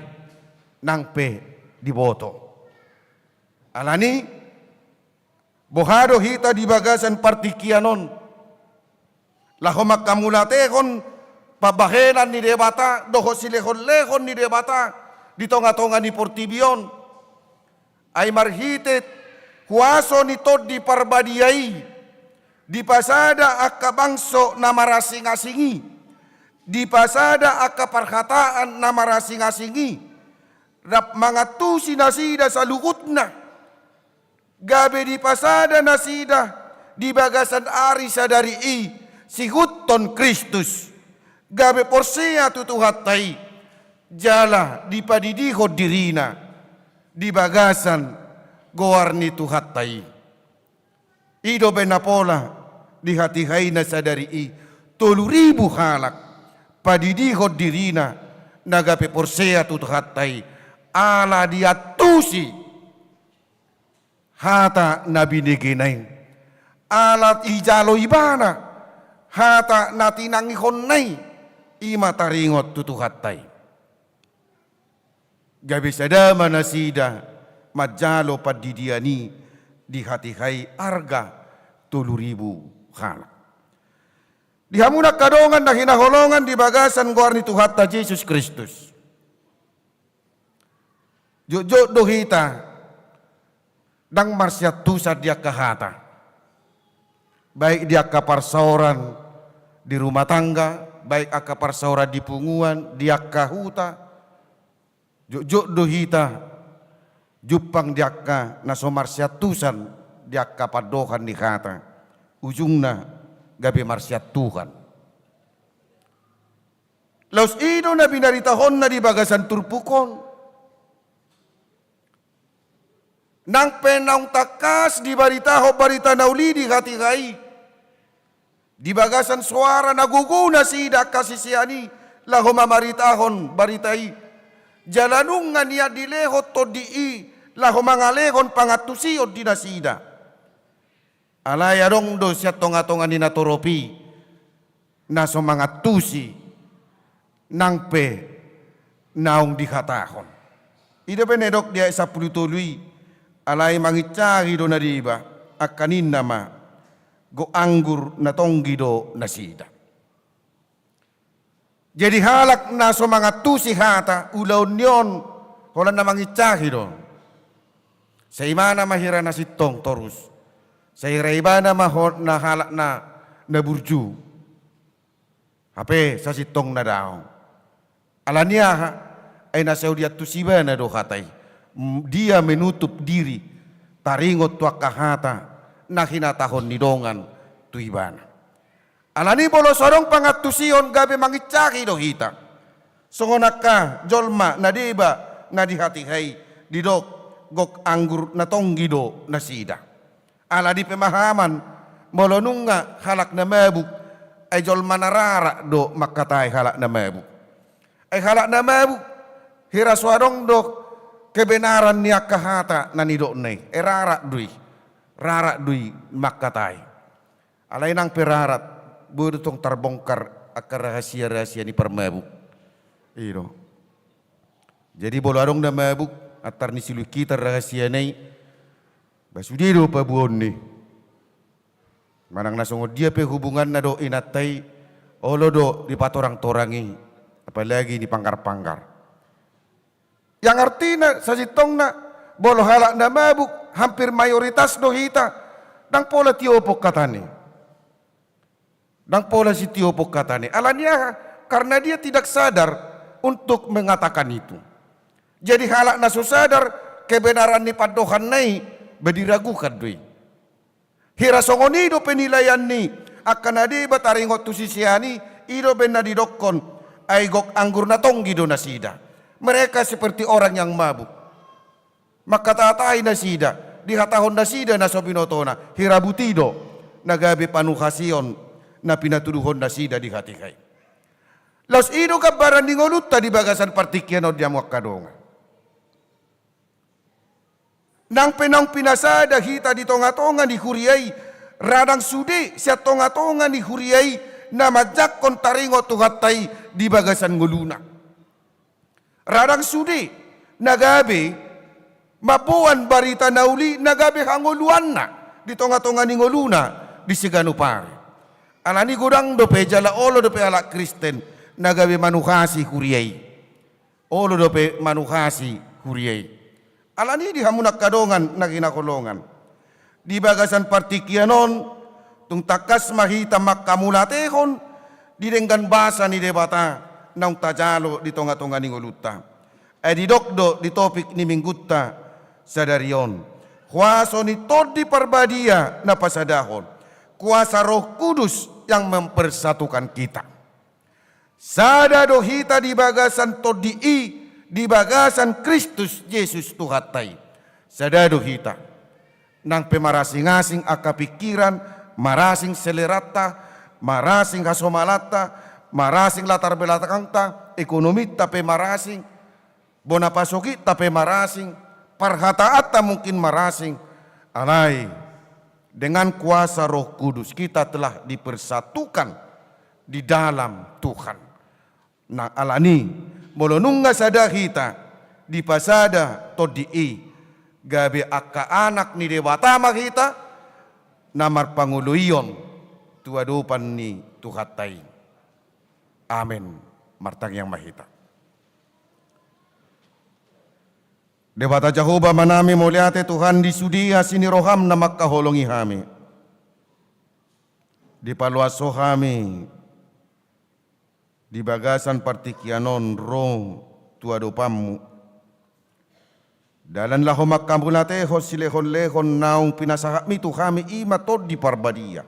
nangpe di boto. Alani bohado hita di bagasan partikianon. Laho makamulatehon pabahenan ni debata doho silehon-lehon ni debata di tonga-tonga ni portibion. ay marhitet huaso nito di parbadiyay, di pasada akka bangso na marasing-asingi, di pasada akka parhataan na marasing-asingi, rap mga tusi na sida sa lukot na, gabi di pasada na sida, di bagasan ari sa dari si Hutton Kristus, gabi porsia tutuhatay, jala di padidihod dirina, di bagasan goarni tuhatay. Ido benapola di hatihay na sa dari 3,000 halak, padidihod dirina, nagapi porsia tutuhatay, ala diatusi, hata na biniginay, alat ijalo ibana, hata na tinangihon nay, ima taringot tutuhatay. Gabi sadama na sida, majalo padidiani, di hatihay arga 3,000 halak. Dihamunak kadongan na hinaholongan di bagasan guarni tuhatta Jesus Kristus. Jojo dohita, dang marsyat tusa dia kahata. Baik dia kaparsauran di rumah tangga, baik akaparsauran di punguan, dia kahuta, jojo dohita, jupang dia ka nasomarsyatusan, dia kapadohan di kata, ujungna gabi marsyat Tuhan. Laus ino na binaritahon na di bagasan turpukon, nang penang takas di baritaho barita nauli di hati kai, di bagasan suara naguguna sida kasisiani laho mamaritahon baritai, jalanungan niya dilehot to di laho mangalehon pangatusiod di nasida. Alaya dong do siya tonga-tonga ni natoropi na so mga tusi nang pe naong dihatahon. Ida penedok dia isa pulutului alay mangitsari do na diba akanin nama go anggur na tonggido na sida. Jadi halak na so mga tusi hata ulaw nyon holan na mangitsari do. Sa imana mahira na sitong torus. Sa iraibana mahot na halak na naburju. Hape sa sitong na daw. Alanya ay nasa udiat tusiba na do hatay. Dia menutup diri taringot tua kahata na hinatahon ni dongan tuibana. Alani bolo sorong pangatusion gabi mangitsaki do hita. Songonak ka jolma na diba nga dihatihay didok gok anggur na tonggido na sida. Ala di pemahaman molonung nga halak na mabuk ay jolma narara do makatay halak na mabuk. Ay halak na mabuk hiraswadong do kebenaran niya kahata na nido nay. Rara duy makatay. Alay nang perarat budo tong tarbongkar akar rahasia-rahasia ni permabuk. Iro. Jadi bolarong na mabuk atar ni silu kita rahasia nay. Basudido pa buon ni. Manang nasungod dia pe hubungan na do inatay olo do di patorang-torangi apalagi di pangkar-pangkar. Yang artinya sa sitong na bolo halak na mabuk hampir mayoritas do hita dang pola tiopok katani. Dang pola si tiopok katani. Alanya karena dia tidak sadar untuk mengatakan itu. Jadi halak na sadar kebenaran ni padohan nai bediragukan doi. Hira songonido penilaian ni akan adi bataringot tu sisiani ido ben nadidokon ay gok anggur na tonggido na sida. Mereka seperti orang yang mabuk. Maka tatay na sida, dihatahon na sida na sobinotona, hirabutido nagabi panuhasion na pinatuduhon na sida di hatikay. Los ido kabaran ni ngoluta di bagasan partikyan o diamuak kadonga. Nang penang pinasada hita di tonga-tonga ni huriyay, radang sudi siya tonga-tonga ni huriyay na majak kon taringo tuhatay di bagasan nguluna. Radang sudi nagabi mapuan barita nauli nagabi hanguluan na di tonga-tonga ni nguluna di siganupari. Alani gudang dope jala olo dope ala Kristen nagabi manuhasi huriyay. Olo dope manuhasi huriyay. Alani di hamunak kadongan na kinakulongan. Di bagasan partikianon, tung takas mahita makamulatehon, di denggan basa ni debata, naung tajalo di tonga-tonga ni nguluta. Di dokdo di topik ni minggutta sadarion. Kuasa ni todi parbadia na pasadahon. Kuasa Roh Kudus yang mempersatukan kita. Sadado hita di bagasan todi di bagasan Kristus Yesus Tuhatai. Sadado hita nang pemarasing-asing akapikiran, marasing selerata, marasing hasomalata, marasing latar belakangta, ekonomita pemarasing, bonapasoki tapi marasing, parhataata mungkin marasing. Alai, dengan kuasa Roh Kudus kita telah dipersatukan di dalam Tuhan. Nah alani molonunga sada hita di pasada todi gabe akka anak ni dewata makita namar panguluyon tuadupan ni Tuhatai. Amin. Martang yang mahita. Dewata Jehovah manami muliate Tuhan di sudia sini roham na makkaholongi hami. Di paluaso hami di bagasan partikianon roh tuadopamu. Dalan laho makkamulate ho silehon-lehon naung pinasahami tu kami ima tod di parbadia.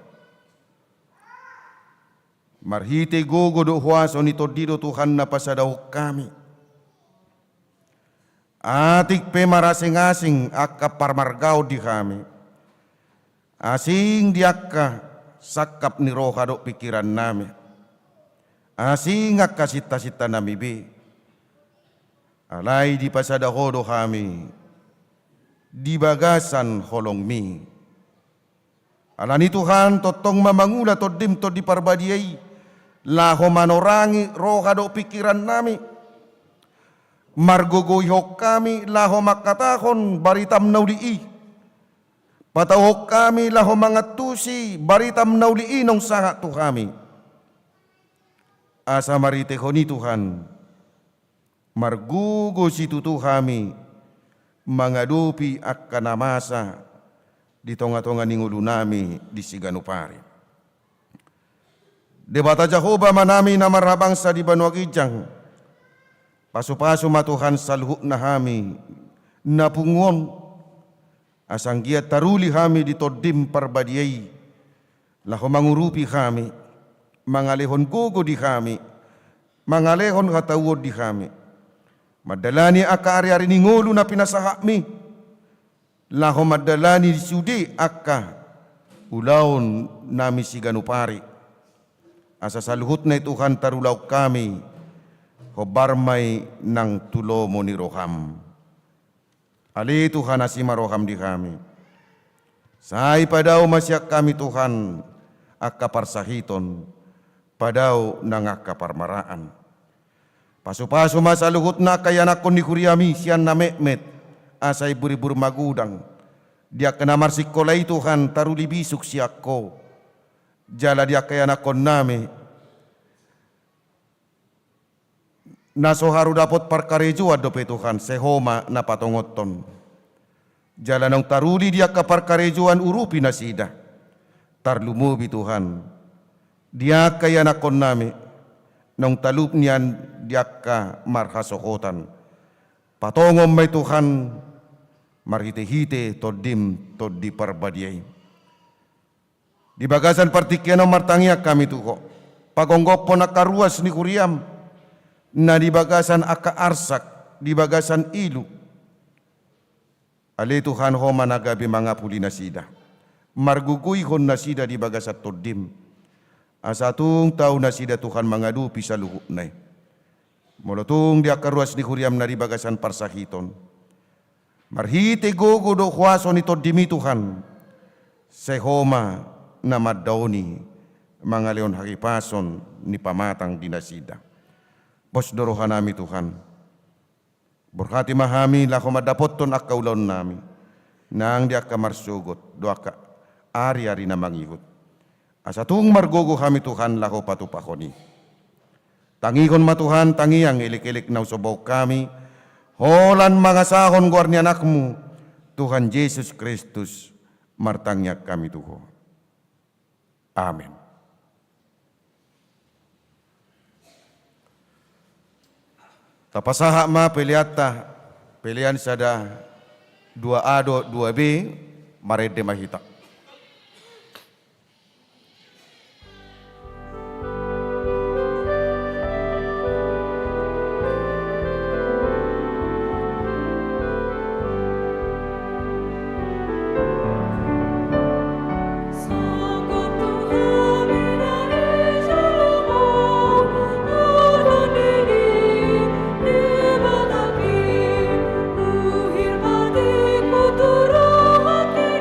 Marhite gogo do huaso ni todido Tuhan na pasadaw kami. Atik pe marasing-asing akka parmargaw di kami. Asing diakka sakap ni roha do pikiran nami. Asing akka sita-sita nami be. Alay di pasadahodo kami. Di bagasan holong mi. Alani Tuhan totong mamangula todim to di parbadiyay. Laho manorangi roha do pikiran nami. Margogoyhok kami laho makatahon baritam naulii. Patawok kami laho mangatusi baritam naulii nong saha tu kami. Asa maritehoni Tuhan. Margugo situ tu kami. Mangadupi akan namasa di tonga-tonga ningulu nami di Siganupari. Debata Jehovah manami na marabangsa di Banuagijang. Pasu-pasu matuhan salhuk na hami napungon asang gia taruli hami di todim parbadiyay laho mangurupi kami mangalehon gogo di kami mangalehon katawod di kami madalani aka ari-ari ningolo na pinasahami laho madalani di sudi aka ulaon nami Siganupari asa salhut na Tuhan tarulaw kami hobarmay ng tulo mo ni roham. Ali Tuhan asima roham di kami. Say padaw masyak kami Tuhan akaparsahiton, padaw nang akaparmaraan. Pasu-pasu masaluhut na kayanakon ni Kuriami siyan na mekmet, asay buri-bur magudang. Dia kenamar sikolay Tuhan tarulibisuk siyak ko. Jala dia kayanakon nami, naso haru dapat parkarejo adope Tuhan sehoma na patongoton. Jalan ng taruli dia ka parkarejoan urupi na sida. Tarlumubi Tuhan. Dia kaya nakon nami. Nung talup niyan dia ka marhasokotan. Patongom may Tuhan. Marhite-hite todim todi parbadiyay. Di bagasan partikiano martangyak kami tuko. Pagonggop po nakaruas ni Kuriam. Na di bagasan aka arsak, di bagasan ilu. Ali Tuhan ho managabi mga puli na sida. Marguguy hon na sida di bagasat todim. Asatong tao na sida Tuhan mga dupi sa luhuk na. Molotong di akaruas ni Kuriam na di bagasan parsahiton. Marhite gogo do huaso ni todimi Tuhan. Sehoma na maddaoni mga leon hakipason ni pamatang dinasida. Bos dorohan nami Tuhan. Berhati mahami lako madapot ton akaulaon nami. Nang dia kamarsugot doa ka ari-ari na mangigot. Asatung margogo kami Tuhan lako patupakoni. Tangikon matuhan tangiang ilik-ilik na usobaw kami. Holan mangasahon guarni anakmu, Tuhan Yesus Kristus, martangnya kami Tuhan. Amin. Tapasaha ma pilihan sada 2A do 2B marede mahita. Uhir matiku turun hati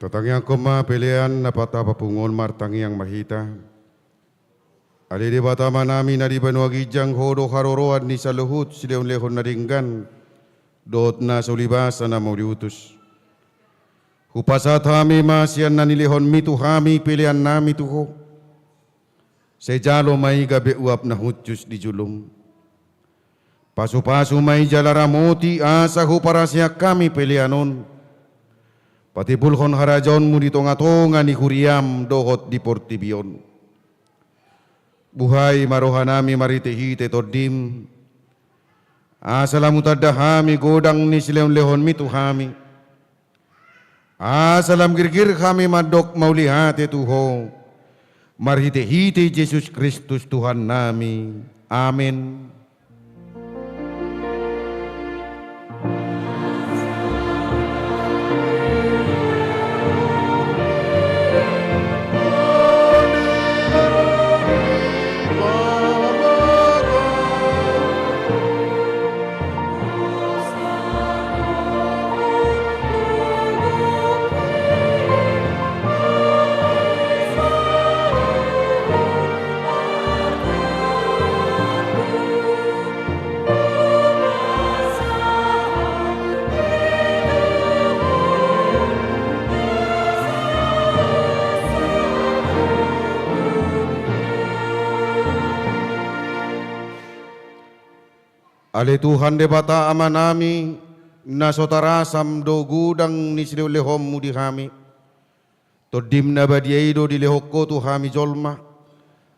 Tatangiang koma pilihan na patapapungon martangiang mahita. Ali di batama namin na di banuagijang hodo haroroan ni sa luhut sileon lehon na ringgan. Doot na sulibasa na mauliutos. Hupasat hami masyan na nilihon mitu hami pilihan nami tuho. Sejalo may gabi uap na hutyus di julum. Pasu-pasu may jalaramoti asa huparasya kami pilihanon. Pati bulhon harajon mu di tonga-tonga ni Huriam dohot di Portibion. Buhay marohanami maritihite todim. Asalamu tadahami godang ni sileon lehon mitu hami. Asalam girgir kami madok maulihate tuho. Marhite-hite Yesus Kristus Tuhan nami. Amin. Ale Tuhan de bata amanami na sotarasam do gudang ni siliw lehom mu di hami. Todim na badiaido di lehokko tu hami jolma.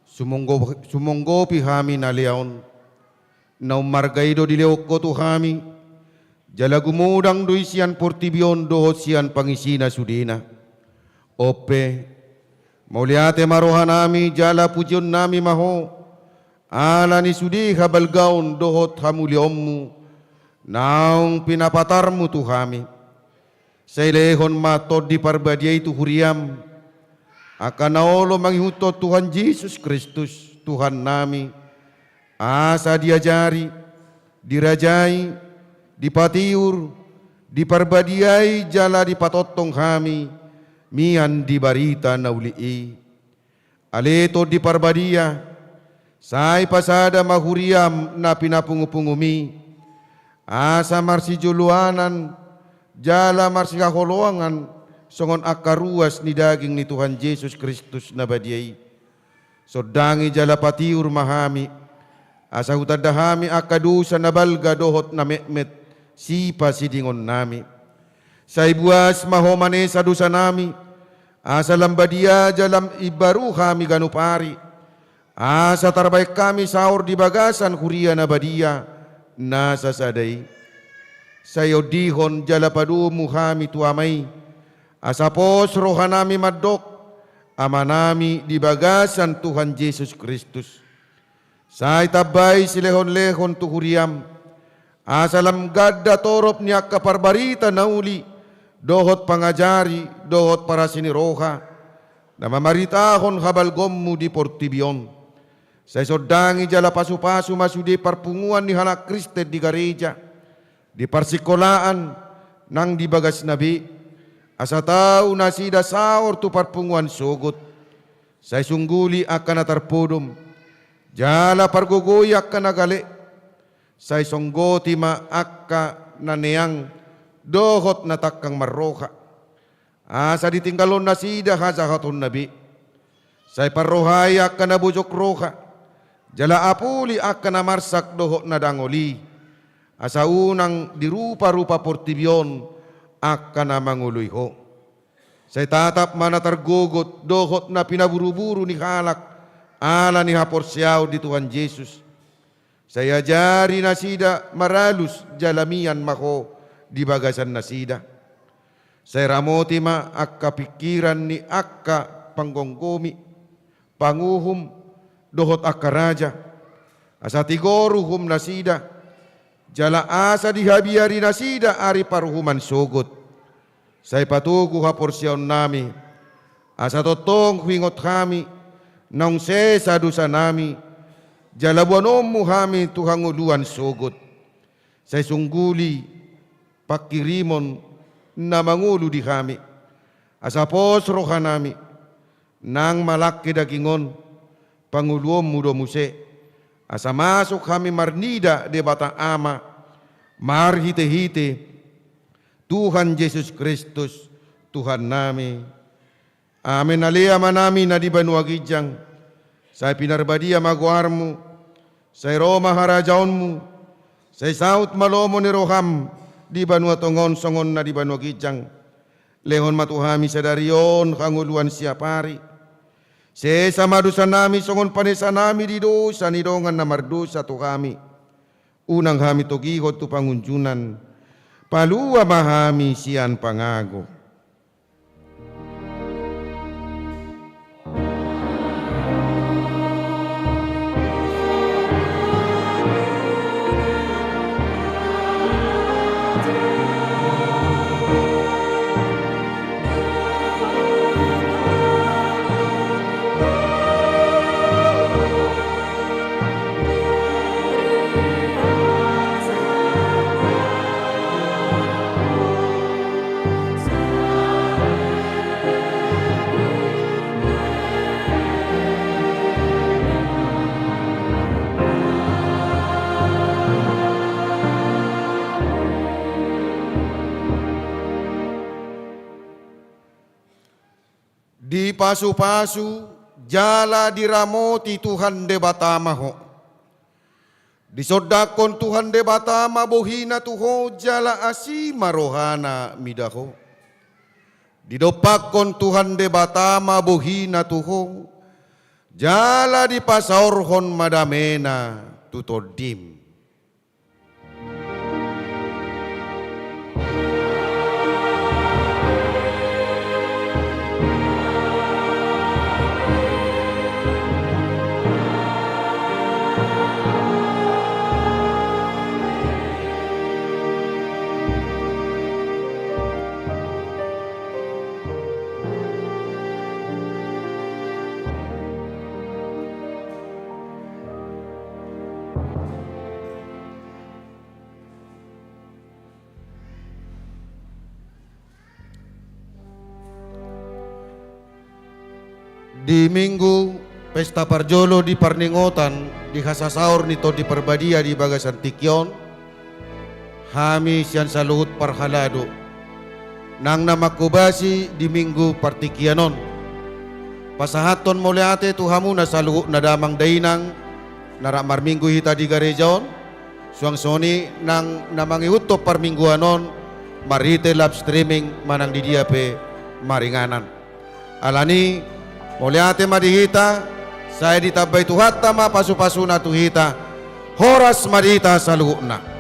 Sumonggo pi hami na leon. Na umargaido di lehokko tu hami. Jala gumudang do isian Portibion do sian pangisina sudina. Ope mauliate marohanami jala pujion nami maho. Ala ni sudi habalgaon dohot hamuliommu, naung pinapatarmu tu kami. Sailehon matod di parbadiay tu Huriam, akan naolo manghihutot Tuhan Yesus Kristus, Tuhan nami. Asa diajari, dirajai, dipatiur, diparbadiay jala dipatotong kami, mian di barita naulii. Aleto di parbadia, Sai pasada mahuriam na pinapungupungumi. Asa marsi juluanan, jala marsi kaholoangan, songon akaruas ni daging ni Tuhan Yesus Kristus na badiay. Sodangi jala patiur mahami, asa hutadahami akadusa na balga dohot na mekmet, sipa sidingon nami. Sa ibuas mahomane sa dusa nami, asa lambadia jalam ibaru kami ganupari. Asa tarbaik kami sahur di bagasan Huria na badia nasa saday. Sayo dihon jala padumu kami tuamay. Asa pos rohanami madok amanami di bagasan Tuhan Yesus Kristus. Say tabay silehon-lehon tu Huriam. Asa lamgadda torop niya kaparbarita nauli. Dohot pangajari, dohot para siniroha. Na mamaritahon habalgommu di Portibion. Sa sodangi jala pasu-pasu masudi parpunguan ni halak Kristen di gereja, di parsikolaan nang di bagas nabi, asa tau nasida saor tu parpunguan sugut, sa sungguli akan natarpudum, jala pargugoy akan nagali, sa songgoti ma akka naneang dohot na takkang marroha, asa ditinggalon nasida hazahaton nabi, sa parrohay akan nabujok roha, jala apuli akan namarsak dohot na dangoli. Asa unang dirupa-rupa Portibion akan na manguluyho. Sa tatap manatargugot dohot na pinaburu-buru ni halak ala ni haporsyaw di Tuhan Yesus. Saya jari nasida maralus jalamian mako di bagasan nasida. Saya ramoti ma akka pikiran ni akka panggonggomi panguhum dohot akaraja, asa tigoruhum nasida, jala asa dihabiari nasida ari paruhuman sugut. Say patugu haporsyaon nami, asa totong huingot kami, naung sesa dusa nami, jala buanommu kami tuhanguluan sugut. Say sungguli, pakirimon na mangulo di kami, Asapos rohanami nang malaki dagingon panguluom mudo muse. Asa masuk kami marnida de bata ama marhite-hite Tuhan Yesus Kristus Tuhan nami. Amin alia manami na di Banua Gijang. Saya pinarbadia maguarmu. Saya Roma harajaonmu. Saya saut malomo ni roham di Banua Tongon songon na di Banua Gijang. Lehon matuhami sadarion kanguluan siapari. Saya sama dosa nami songon panesa nami di dosa ni dongan na mardosa tu kami. Unang kami togihot tu pangunjunan. Palua mahami sian pangago. Di pasu-pasu jala diramoti Tuhan de batamaho. Disodakon Tuhan de batama bohina tuho jala asima rohana midaho. Didopakon Tuhan de batama bohina tuho jala di pasaorhon madamena tutodim. Di minggu pesta parjolo di Parningotan di hasasaur nito di perbadia di Bagasan Tikyon hami sian saluhut parhalado nang namakubasi di minggu partikianon pasahaton moleate tuhamu na saluhut na damang dainang naramar minggu hita di garejaon suang soni nang namangihutop parmingguanon marite live streaming manang di diape maringanan alani Moleate madihita, saya ditabay tuhata ma pasu-pasuna tuhita, horas madihita sa luhuna.